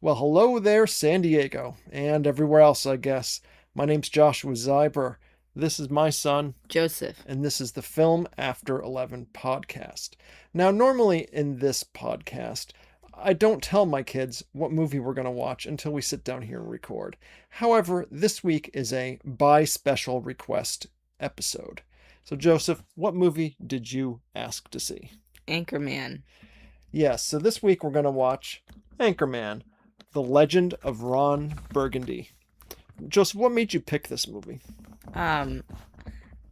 Well, hello there, San Diego, and everywhere else, I guess. My name's Joshua Zeiber. This is my son, Joseph. and this is the Film After 11 podcast. Now, normally in this podcast, I don't tell my kids what movie we're going to watch until we sit down here and record. However, this week is a by special request episode. So, Joseph, what movie did you ask to see? Anchorman. Yes, so this week we're going to watch Anchorman, The Legend of Ron Burgundy. Joseph, what made you pick this movie? Um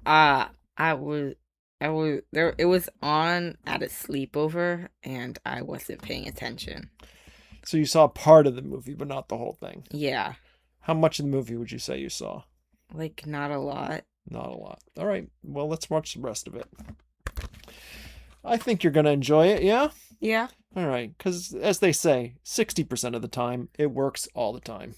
uh I was I was there it was on at a sleepover and I wasn't paying attention. So you saw part of the movie, but not the whole thing. Yeah. How much of the movie would you say you saw? Like not a lot. Not a lot. All right, well, let's watch the rest of it. I think you're going to enjoy it, yeah? Yeah. All right, because as they say, 60% of the time, it works all the time.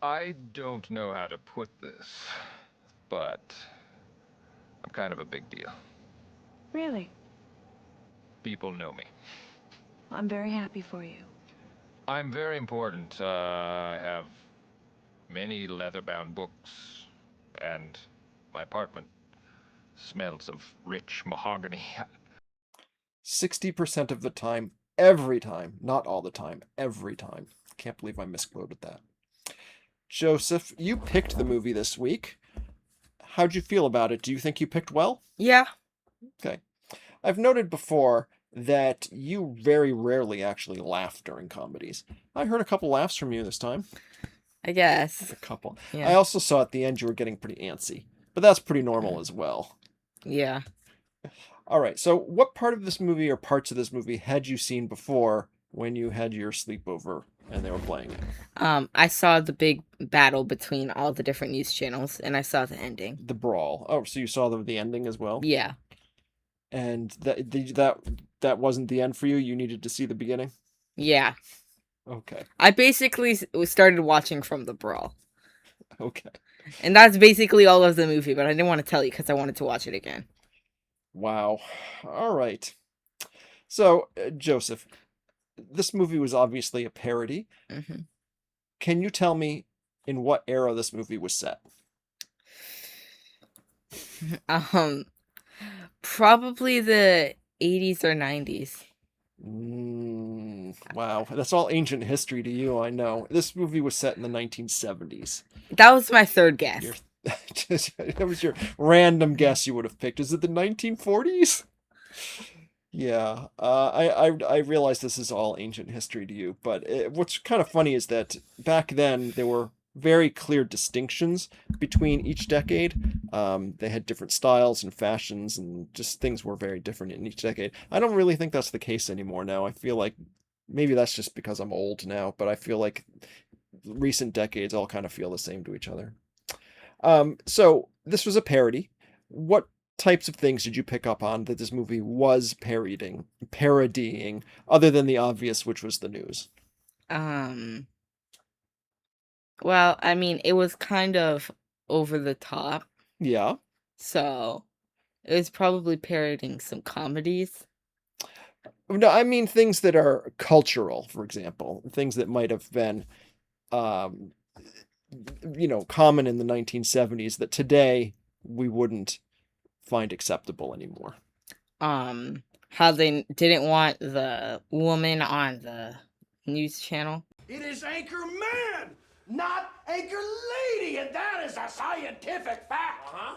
I don't know how to put this, but I'm kind of a big deal. Really? People know me. I'm very happy for you. I'm very important. I have many leather-bound books, and my apartment smells of rich mahogany. 60% of the time, every time, not all the time, every time. Can't believe I misquoted that. Joseph, you picked the movie this week. How'd you feel about it? Do you think you picked well? Yeah. Okay. I've noted before that you very rarely actually laugh during comedies. I heard a couple laughs from you this time. I guess. A couple. Yeah. I also saw at the end you were getting pretty antsy, but that's pretty normal as well. Yeah. All right, so what part of this movie or parts of this movie had you seen before when you had your sleepover and they were playing it? I saw the big battle between all the different news channels and I saw the ending. The brawl. Oh, so you saw the ending as well? Yeah. And that wasn't the end for you? You needed to see the beginning? Yeah. Okay. I basically started watching from the brawl. Okay. And that's basically all of the movie, but I didn't want to tell you because I wanted to watch it again. Wow. All right. So, Joseph, this movie was obviously a parody. hmm Can you tell me in what era this movie was set? um, Probably the 80s or 90s. Wow, that's all ancient history to you, I know. This movie was set in the 1970s. That was my third guess. Your, that was your random guess you would have picked. Is it the 1940s? Yeah, I realize this is all ancient history to you, but what's kind of funny is that back then there were very clear distinctions between each decade. They had different styles and fashions, and just things were very different in each decade. I don't really think that's the case anymore now. I feel like maybe that's just because I'm old now, but I feel like recent decades all kind of feel the same to each other. So this was a parody. What types of things did you pick up on that this movie was parodying, other than the obvious, which was the news? Um, well, I mean, it was kind of over the top, Yeah. so it was probably parodying some comedies. No, I mean things that are cultural, for example, things that might have been, um, common in the 1970s that today we wouldn't find acceptable anymore. How they didn't want the woman on the news channel. It is Anchor Man, not Anchor Lady, and that is a scientific fact. Uh-huh.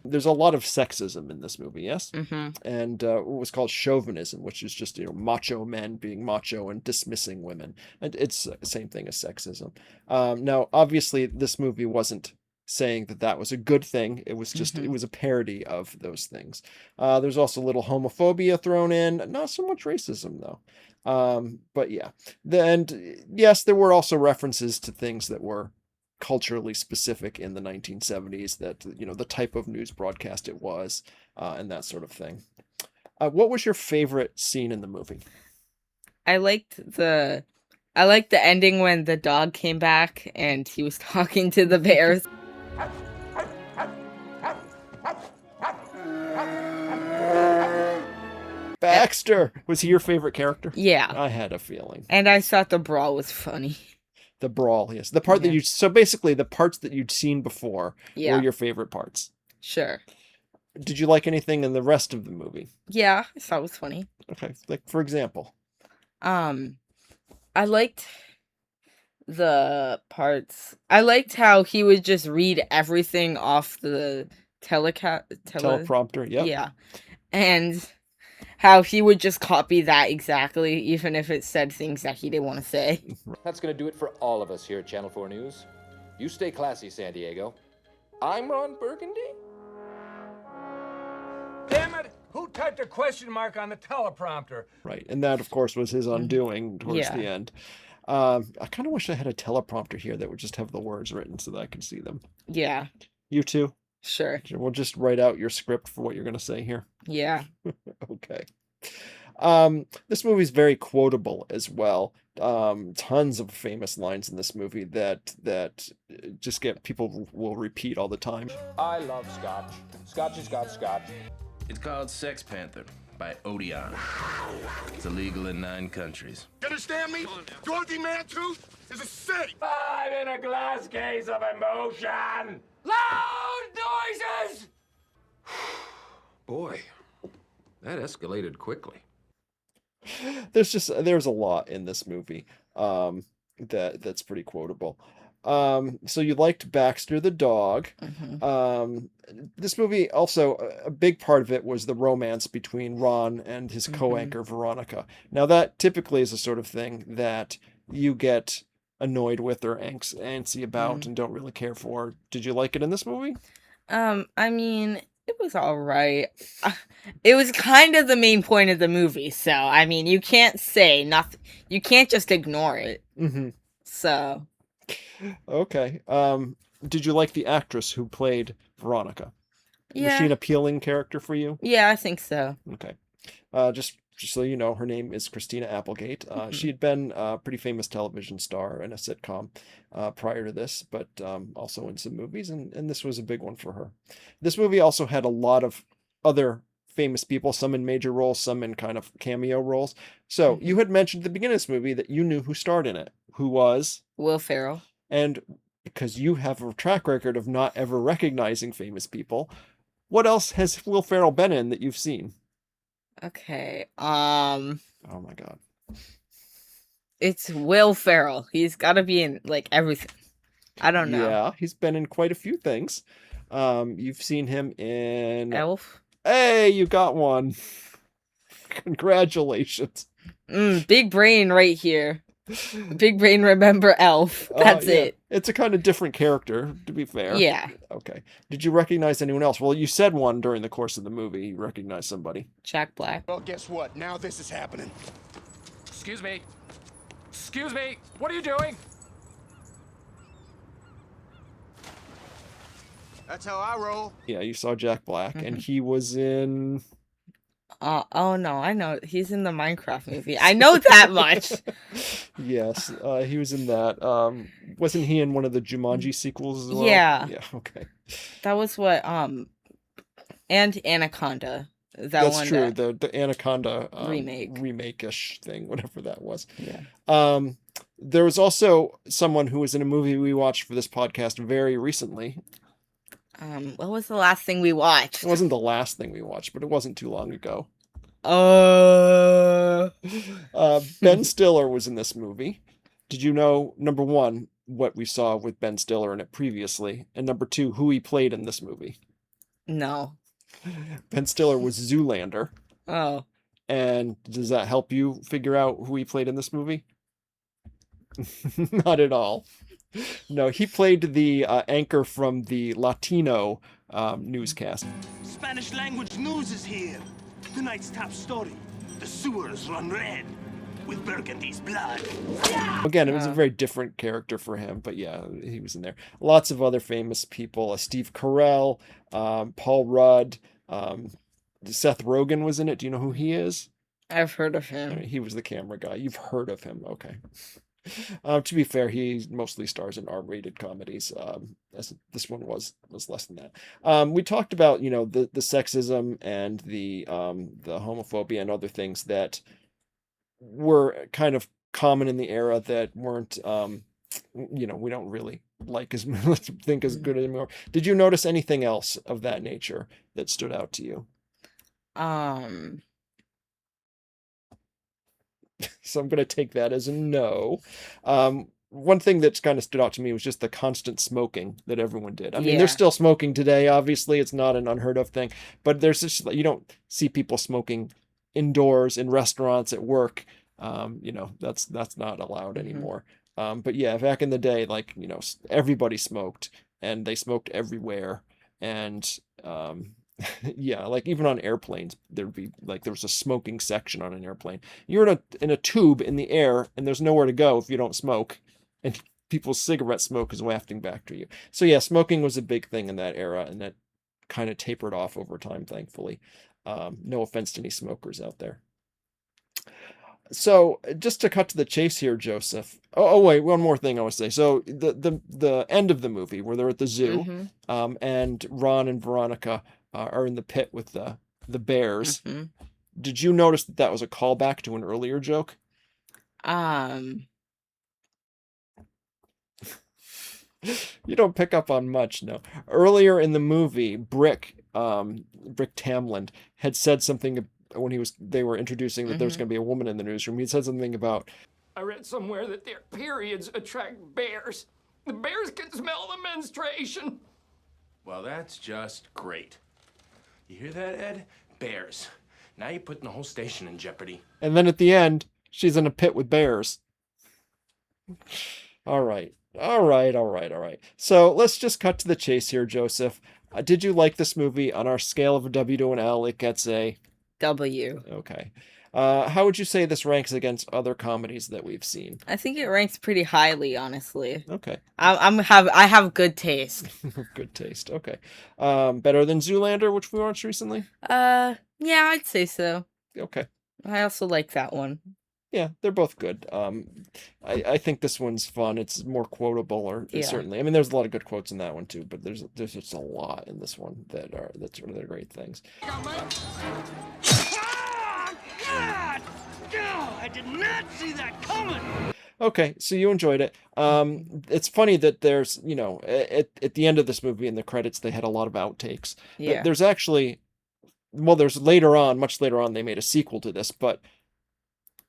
There's a lot of sexism in this movie, yes? Mm-hmm. And what was called chauvinism, which is just, macho men being macho and dismissing women. And it's the same thing as sexism. Now, obviously, this movie wasn't saying that that was a good thing. It was just, it was a parody of those things. There's also a little homophobia thrown in, not so much racism, though. But yeah. And yes, there were also references to things that were culturally specific in the 1970s, that, the type of news broadcast it was, and that sort of thing. What was your favorite scene in the movie? I liked the ending when the dog came back and he was talking to the bears. Baxter! Was he your favorite character? Yeah. I had a feeling. And I thought the brawl was funny. The brawl, yes. The part that so basically the parts that you'd seen before were your favorite parts. Sure. Did you like anything in the rest of the movie? Yeah, I thought it was funny. Okay, like for example. I liked the parts. I liked how he would just read everything off the Teleprompter, yep. Yeah. And how he would just copy that exactly, even if it said things that he didn't want to say. That's going to do it for all of us here at Channel 4 News. You stay classy, San Diego. I'm Ron Burgundy. Damn it! Who typed a question mark on the teleprompter? Right, and that, of course, was his undoing towards the end. I kind of wish I had a teleprompter here that would just have the words written so that I could see them. Yeah. You too? Sure. We'll just write out your script for what you're going to say here. Yeah. Okay. This movie's very quotable as well. Tons of famous lines in this movie that just get people will repeat all the time. I love scotch. Scotchy, scotch, scotch. It's called Sex Panther by Odeon. It's illegal in 9 countries. You understand me? Dorothy Mantooth is a city. I'm in a glass case of emotion. Loud noises! Boy, that escalated quickly. There's a lot in this movie that's pretty quotable. So you liked Baxter the dog. This movie also, a big part of it was the romance between Ron and his co-anchor Veronica. Now that typically is a sort of thing that you get annoyed with or antsy about and don't really care for. Did you like it in this movie? I mean, it was all right. It was kind of the main point of the movie, so I mean, you can't say nothing. You can't just ignore it. So. Okay. Did you like the actress who played Veronica? Yeah. Was she an appealing character for you? Yeah, I think so. Okay. Just so you know, her name is Christina Applegate. She had been a pretty famous television star in a sitcom prior to this, but also in some movies, and this was a big one for her. This movie also had a lot of other famous people, some in major roles, some in kind of cameo roles. So you had mentioned at the beginning of this movie that you knew who starred in it. Who was? Will Ferrell. And because you have a track record of not ever recognizing famous people, what else has Will Ferrell been in that you've seen? Okay. Oh my God. It's Will Ferrell. He's got to be in like everything. I don't know. Yeah, he's been in quite a few things. You've seen him in Elf. Hey, you got one. Congratulations. Big brain right here. Big brain, remember Elf. That's it. It's a kind of different character, to be fair. Yeah. Okay. Did you recognize anyone else? Well, you said one during the course of the movie. You recognized somebody. Jack Black. Well, guess what? Now this is happening. Excuse me. Excuse me. What are you doing? That's how I roll. Yeah, you saw Jack Black, and he was in... Oh no, I know. He's in the Minecraft movie. I know that much. Yes, he was in that. Wasn't he in one of the Jumanji sequels as well? Yeah. Yeah, okay. That was what, and Anaconda. That's true, the Anaconda remake-ish thing, whatever that was. Yeah. There was also someone who was in a movie we watched for this podcast very recently. What was the last thing we watched? It wasn't the last thing we watched, but it wasn't too long ago. Ben Stiller was in this movie. Did you know, number one, what we saw with Ben Stiller in it previously, and number two, who he played in this movie? No. Ben Stiller was Zoolander. Oh. And does that help you figure out who he played in this movie? Not at all. No, he played the anchor from the Latino newscast. Spanish language news is here. Tonight's top story. The sewers run red. with Burgundy's blood. Again, it was a very different character for him, but yeah, he was in there. Lots of other famous people: Steve Carell, Paul Rudd, Seth Rogen was in it. Do you know who he is? I've heard of him. He was the camera guy. You've heard of him, okay? To be fair, he mostly stars in R-rated comedies. As this one was less than that. We talked about the sexism and the homophobia and other things that were kind of common in the era that weren't we don't really like as think as good anymore. Did you notice anything else of that nature that stood out to you? So I'm going to take that as a no. One thing that's kind of stood out to me was just the constant smoking that everyone did. I mean, they're still smoking today. Obviously, it's not an unheard of thing, but there's just, you don't see people smoking indoors in restaurants, at work. That's not allowed anymore. But yeah, back in the day, everybody smoked, and they smoked everywhere. And yeah, even on airplanes, there was a smoking section on an airplane. You're in a tube in the air, and there's nowhere to go if you don't smoke, and people's cigarette smoke is wafting back to you. So yeah, smoking was a big thing in that era, and that kind of tapered off over time, thankfully. No offense to any smokers out there. So just to cut to the chase here, Joseph. Oh wait, one more thing I want to say. So the end of the movie where they're at the zoo, and Ron and Veronica are in the pit with the bears. Did you notice that was a callback to an earlier joke? You don't pick up on much, no. Earlier in the movie, Brick Tamland had said something when they were introducing that there was going to be a woman in the newsroom. He said something about, I read somewhere that their periods attract bears. The bears can smell the menstruation. Well, that's just great. You hear that, Ed? Bears. Now you're putting the whole station in jeopardy. And then at the end, she's in a pit with bears. All right. So let's just cut to the chase here, Joseph. Did you like this movie? On our scale of a W to an L, it gets a W. Okay. How would you say this ranks against other comedies that we've seen? I think it ranks pretty highly, honestly. Okay. I have good taste. Good taste. Okay. Better than Zoolander, which we watched recently? Yeah, I'd say so. Okay. I also like that one. Yeah, they're both good. I think this one's fun. It's more quotable, certainly. I mean, there's a lot of good quotes in that one too, but there's just a lot in this one that's one of the great things. I did not see that coming. Okay, so you enjoyed it. It's funny that there's, at the end of this movie in the credits, they had a lot of outtakes. Yeah. There's actually, there's much later on, they made a sequel to this, but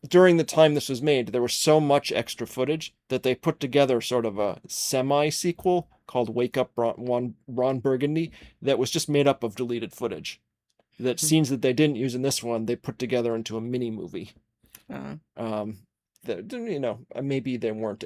during the time this was made, there was so much extra footage that they put together sort of a semi-sequel called Wake Up Ron Burgundy that was just made up of deleted footage. That scenes that they didn't use in this one, they put together into a mini movie. Maybe they weren't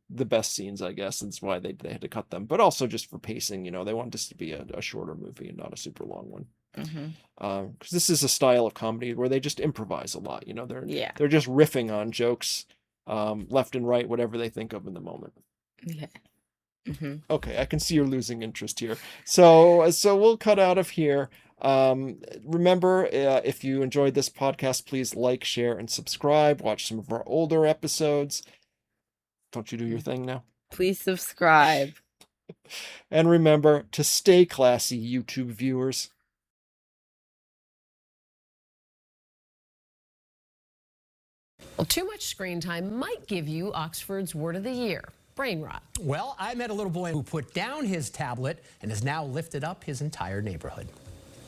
the best scenes, I guess. That's why they had to cut them. But also just for pacing, they wanted this to be a shorter movie and not a super long one. Because this is a style of comedy where they just improvise a lot. They're just riffing on jokes, left and right, whatever they think of in the moment. Yeah. Okay, I can see you're losing interest here. So we'll cut out of here. Remember, if you enjoyed this podcast, please like, share, and subscribe. Watch some of our older episodes. Don't you do your thing now? Please subscribe. And remember to stay classy, YouTube viewers. Well, too much screen time might give you Oxford's word of the year, brain rot. Well, I met a little boy who put down his tablet and has now lifted up his entire neighborhood.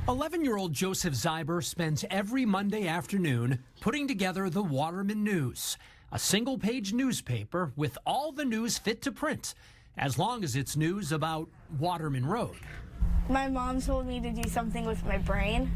11-year-old Joseph Zyber spends every Monday afternoon putting together the Waterman News, a single-page newspaper with all the news fit to print, as long as it's news about Waterman Road. My mom told me to do something with my brain.